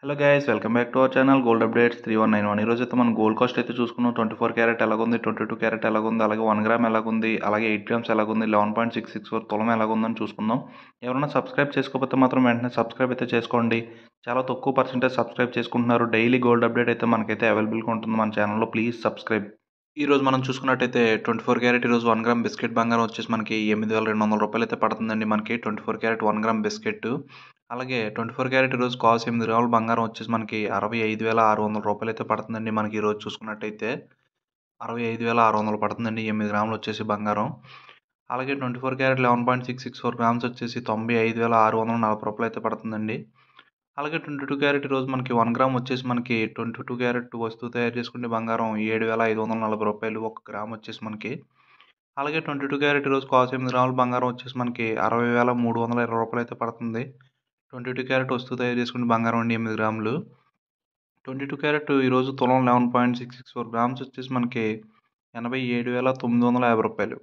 Hello guys, welcome back to our channel gold updates 3191. ఈరోజు అయితే మనం గోల్డ్ కాస్ట్ అయితే చూసుకున్నాం. 24 క్యారెట్ ఎలాగుంది, 22 క్యారెట్ ఎలాగుంది, అలాగే 1 గ్రామ్ ఎలాగుంది, అలాగే 8 గ్రామ్స్ ఎలాగుంది, 11.664 తులం ఎలాగుందని చూసుకుందాం. ఎవరైనా సబ్స్క్రైబ్ చేసుకోకపోతే మాత్రం వెంటనే సబ్స్క్రైబ్ అయితే చేసుకోండి. చాలా తక్కువ పర్సెంటేజ్ సబ్స్క్రైబ్ చేసుకుంటున్నారు. డైలీ గోల్డ్ అప్డేట్ అయితే మనకైతే అవైలబుల్గా ఉంటుంది మన ఛానల్లో. Please subscribe. ఈ రోజు మనం చూసుకున్నట్టయితే 24 క్యారెట్ ఈరోజు 1 గ్రామ్ బిస్కెట్ బంగారం వచ్చేసి మనకి 8,200 రూపాయలు అయితే పడుతుందండి. మనకి 24 క్యారెట్ 1 గ్రామ్ బిస్కెట్. అలాగే 24 క్యారెట్ ఈరోజు కాస్ట్ 8 గ్రాముల బంగారం వచ్చేసి మనకి 65,600 రూపాయలు అయితే పడుతుందండి. మనకి ఈరోజు చూసుకున్నట్టయితే 65,600 పడుతుందండి 8 గ్రాములు వచ్చేసి బంగారం. అలాగే 24 క్యారెట్ 11.664 గ్రామ్స్ వచ్చేసి 95,640 రూపాయలు అయితే పడుతుందండి. అలాగే 22 క్యారెట్ ఈరోజు మనకి 1 గ్రామ్ వచ్చేసి మనకి 22 క్యారెట్ వస్తువు తయారు చేసుకునే బంగారం 7,540 రూపాయలు 1 గ్రామ్ వచ్చేసి మనకి. అలాగే 22 క్యారెట్ ఈరోజు కాస్ట్ 8 గ్రాముల బంగారం వచ్చేసి మనకి 60,320 రూపాయలు అయితే పడుతుంది. 22 క్యారెట్ వస్తువు తయారు చేసుకునే బంగారం అండి 8 గ్రాములు. 22 క్యారెట్ ఈరోజు తులం 11.664 గ్రామ్స్ వచ్చేసి మనకి 87,950 రూపాయలు.